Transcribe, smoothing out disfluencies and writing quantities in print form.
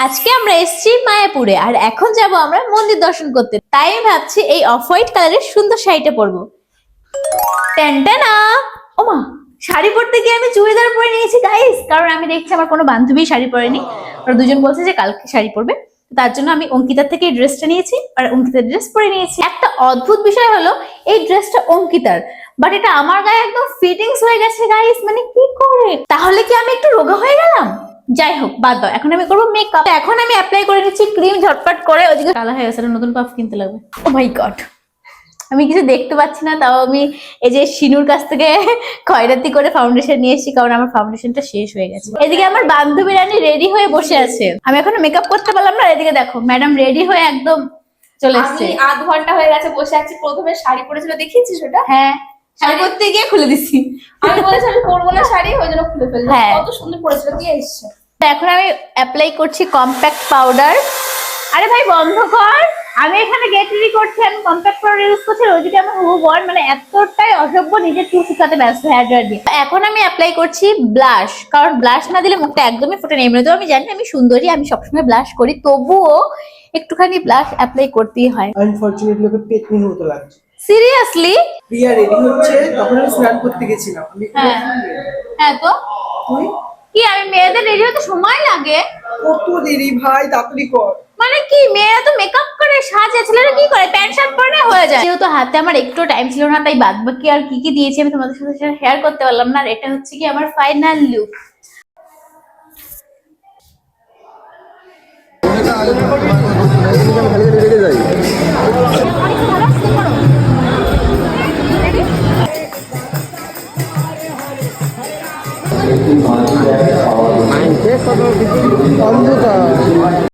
আজকে আমরা এসেছি মায়াপুরে আর এখন যাব আমরা মন্দির দর্শন করতে। তাই আমি ভাবছি এই অফ হোয়াইট কালারের সুন্দর শাড়িটা পরবো। টেনটেনা ওমা, শাড়ি পরতে গিয়ে আমি চুড়িদার পরে নিয়েছি গাইস, কারণ আমি দেখছি আমার কোনো বান্ধবী শাড়ি পরেনি। ওরা দুজন বলছে যে কালকে শাড়ি পরবে, তার জন্য আমি অঙ্কিতার থেকে এই ড্রেসটা নিয়েছি আর অঙ্কিতার ড্রেস পরে নিয়েছি। একটা অদ্ভুত বিষয় হলো এই ড্রেসটা অঙ্কিতার, বাট এটা আমার গায়ে একদম ফিটিংস হয়ে গেছে গাইস। মানে কি করে, তাহলে কি আমি একটু রোগা হয়ে গেলাম? যাই হোক বাদ দাও, এখন আমি করবো মেকআপ। এখন আমি অ্যাপ্লাই করে নিচ্ছি ক্রিম ঝটপট করে। ওইদিকে কালা হয়ে গেছে, নতুন পাফ কিনতে লাগবে। ও মাই গড, আমি কিছু দেখতে পাচ্ছি না, তাও আমি এই যে শিনুর কাছ থেকে খয়রাতি করে ফাউন্ডেশন নিয়ে এসেছি, কারণ আমার ফাউন্ডেশনটা শেষ হয়ে গেছে। এদিকে আমার বান্ধবী রানী রেডি হয়ে বসে আছে, আমি এখনো মেকআপ করতে পারলাম না। এদিকে দেখো ম্যাডাম রেডি হয়ে একদম চলে এসেছে। আধ ঘন্টা হয়ে গেছে বসে আছি। প্রথমে শাড়ি পরেছিল, দেখিয়েছিস ওটা? হ্যাঁ, শাড়ি পরতে গিয়ে খুলে দিছি। আমি বলেছি আমি পরবো না শাড়ি, ওই জন্য খুলে ফেললাম। হ্যাঁ। কত সুন্দর পরেছিল, দিয়ে এসছে। এখন আমি অ্যাপ্লাই করছি কম্প্যাক্ট পাউডার। আরে ভাই বন্ধ কর, আমি এখানে গেট রেডি করছি, আমি কম্প্যাক্ট পাউডার ইউজ করছি। ওইদিকে আমার হুবু বর মানে এতটাই অসভ্য, নিজের চুল শুকাতে ব্যস্ত হেয়ার ড্রায়ার দিয়ে। এখন আমি অ্যাপ্লাই করছি ব্লাশ, কারণ ব্লাশ না দিলে মুখটা একদমই ফোটে না। এমনিতেও আমি জানি আমি সুন্দরী, আমি সবসময় ব্লাশ করি, তবুও একটুখানি ব্লাশ অ্যাপ্লাই করতেই হয়। আনফরচুনেটলি ওকে পেতনির মতো লাগছে। সিরিয়াসলি? প্রিয়া রেডি হচ্ছে, তখন আমি স্নান করতে গেছিলাম। হ্যাঁ হ্যাঁ, তো তুই কি, আমি মেয়েদের রেডি হতে সময় লাগে? কত দেরি ভাই, তাড়াতাড়ি কর। মানে কি, মেয়েরা তো মেকআপ করে সাজে, ছেলেরা কি করে প্যান্ট শার্ট পরে হয়ে যায়। যেহেতু হাতে আমার একটু টাইম ছিল না, তাই বাদ বাকি আর কি কি দিয়েছি আমি তোমাদের সাথে শেয়ার করতে পারলাম না। আর এটা হচ্ছে কি আমার ফাইনাল লুক। অন্ধকার